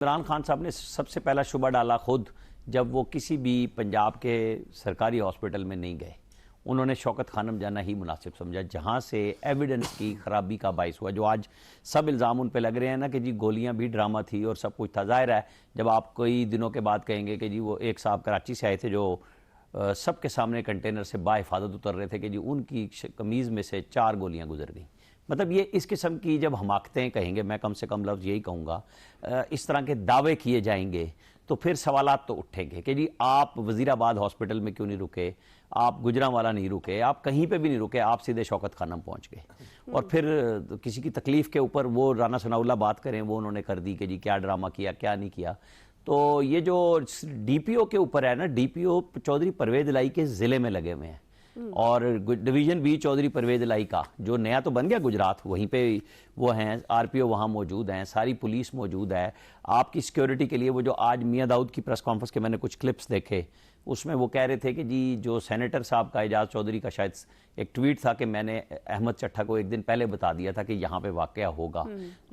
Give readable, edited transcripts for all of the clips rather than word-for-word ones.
इमरान खान साहब ने सबसे पहला शुबा डाला खुद जब वो किसी भी पंजाब के सरकारी हॉस्पिटल में नहीं गए। उन्होंने शौकत खानम जाना ही मुनासिब समझा, जहाँ से एविडेंस की खराबी का बाइस हुआ। जो आज सब इल्ज़ाम उन पे लग रहे हैं ना कि जी गोलियां भी ड्रामा थी और सब कुछ था। ज़ाहिर है जब आप कई दिनों के बाद कहेंगे कि जी वो एक साहब कराची से आए थे जो सबके सामने कंटेनर से बाहिफाजत उतर रहे थे कि जी उनकी कमीज़ में से 4 गोलियाँ गुजर गई। मतलब ये इस किस्म की जब हमाकतें कहेंगे, मैं कम से कम लफ्ज़ यही कहूँगा, इस तरह के दावे किए जाएंगे तो फिर सवालात तो उठेंगे कि जी आप वज़ीराबाद हॉस्पिटल में क्यों नहीं रुके, आप गुजरांवाला नहीं रुके, आप कहीं पे भी नहीं रुके, आप सीधे शौकत खानम पहुंच गए। और फिर किसी की तकलीफ़ के ऊपर वो राना सनाउल्लाह बात करें, वो उन्होंने कर दी कि जी क्या ड्रामा किया क्या नहीं किया। तो ये जो डीपीओ के ऊपर है ना, डीपीओ चौधरी परवेज इलाही के ज़िले में लगे हुए हैं और डिवीजन बी चौधरी परवेज इलाही का जो नया तो बन गया गुजरात, वहीं पे वो हैं, आरपीओ वहाँ मौजूद हैं, सारी पुलिस मौजूद है आपकी सिक्योरिटी के लिए। वो जो आज मियां दाऊद की प्रेस कॉन्फ्रेंस के मैंने कुछ क्लिप्स देखे, उसमें वो कह रहे थे कि जी जो सेनेटर साहब का एजाज चौधरी का शायद एक ट्वीट था कि मैंने अहमद चट्टा को एक दिन पहले बता दिया था कि यहाँ पे वाकया होगा,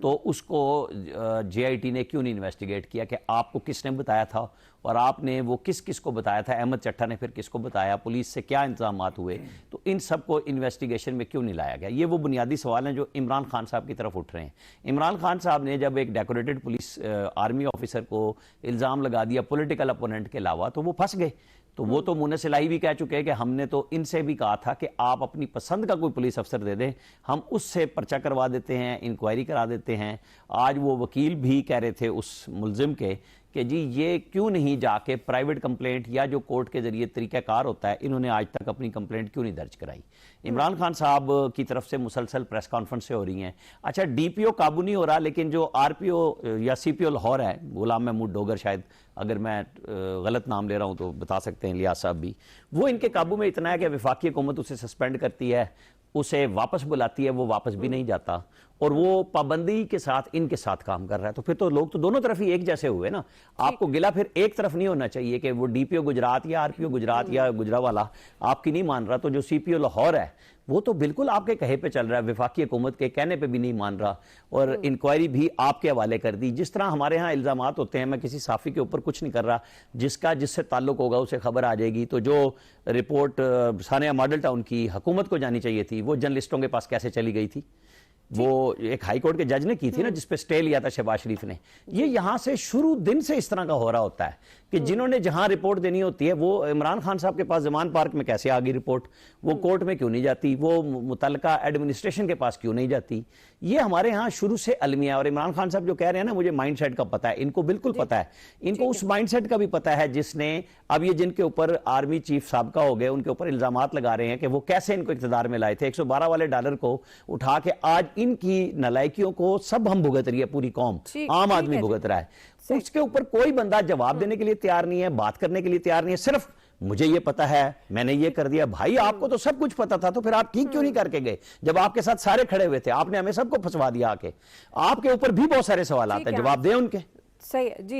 तो उसको जेआईटी ने क्यों नहीं इन्वेस्टिगेट किया कि आपको किसने बताया था और आपने वो किस किस को बताया था, अहमद चट्टा ने फिर किसको बताया, पुलिस से क्या इंतजामात हुए, तो इन सब को इन्वेस्टिगेशन में क्यों नहीं लाया गया। ये वो बुनियादी सवाल हैं जो इमरान खान साहब की तरफ उठ रहे हैं। इमरान खान साहब ने जब एक डेकोरेटेड पुलिस आर्मी ऑफिसर को इल्ज़ाम लगा दिया पॉलिटिकल अपोनेंट के अलावा, तो वो फंस गए। तो वो तो मुन्ने सिलाही भी कह चुके हैं कि हमने तो इनसे भी कहा था कि आप अपनी पसंद का कोई पुलिस अफसर दे दें, हम उससे पर्चा करवा देते हैं, इंक्वायरी करा देते हैं। आज वो वकील भी कह रहे थे उस मुलजिम के कि जी ये क्यों नहीं जाके प्राइवेट कंप्लेंट या जो कोर्ट के जरिए तरीक़ाकार होता है, इन्होंने आज तक अपनी कंप्लेंट क्यों नहीं दर्ज कराई। इमरान खान साहब की तरफ से मुसलसल प्रेस कॉन्फ्रेंस हो रही हैं। अच्छा, डीपीओ काबू नहीं हो रहा, लेकिन जो आरपीओ या सीपीओ लाहौर है, गुलाम महमूद डोगर, शायद अगर मैं गलत नाम ले रहा हूं तो बता सकते हैं, लियाज साहब भी, वो इनके काबू में इतना है कि वफाकी हुकूमत उसे सस्पेंड करती है, उसे वापस बुलाती है, वो वापस भी नहीं जाता और वो पाबंदी के साथ इनके साथ काम कर रहा है। तो फिर तो लोग तो दोनों तरफ ही एक जैसे हुए ना। आपको गिला फिर एक तरफ नहीं होना चाहिए कि वो डीपीओ गुजरात या आरपीओ गुजरात या गुजरावाला आपकी नहीं मान रहा, तो जो सीपीओ लाहौर है वो तो बिल्कुल आपके कहे पे चल रहा है, वफाकी हुकूमत के कहने पे भी नहीं मान रहा और इंक्वायरी भी आपके हवाले कर दी। जिस तरह हमारे यहाँ इल्ज़ामात होते हैं, मैं किसी साफ़ी के ऊपर कुछ नहीं कर रहा, जिससे ताल्लुक होगा उसे खबर आ जाएगी। तो जो रिपोर्ट सानिया मॉडल टाउन की हुकूमत को जानी चाहिए थी, वो जर्नलिस्टों के पास कैसे चली गई थी? वो एक हाई कोर्ट के जज ने की थी ना, जिसपे स्टे लिया था शहबाज शरीफ ने। ये यहां से शुरू दिन से इस तरह का हो रहा होता है कि जिन्होंने जहां रिपोर्ट देनी होती है, वो इमरान खान साहब के पास जमान पार्क में कैसे आ गई रिपोर्ट, वो कोर्ट में क्यों नहीं जाती, वो मुतलका एडमिनिस्ट्रेशन के पास क्यों नहीं जाती। ये हमारे यहाँ शुरू से अलमिया है। और इमरान खान साहब जो कह रहे हैं ना, मुझे माइंड सेट का पता है, इनको बिल्कुल पता है, इनको उस माइंड सेट का भी पता है जिसने अब ये जिनके ऊपर आर्मी चीफ साहब का हो गए, उनके ऊपर इल्जामात लगा रहे हैं कि वो कैसे इनको इख्तियार में लाए थे। 112 वाले डॉलर को उठा के आज इनकी नलायकियों को सब हम भुगत रही है, पूरी कौम, आम आदमी भुगत रहा है। उसके ऊपर कोई बंदा जवाब देने के लिए तैयार नहीं है, बात करने के लिए तैयार नहीं है। सिर्फ मुझे ये पता है, मैंने ये कर दिया। भाई आपको तो सब कुछ पता था, तो फिर आप ठीक क्यों नहीं करके गए जब आपके साथ सारे खड़े हुए थे? आपने हमें सबको फंसवा दिया आके। आपके ऊपर भी बहुत सारे सवाल आते हैं, जवाब दें उनके। सही है जी।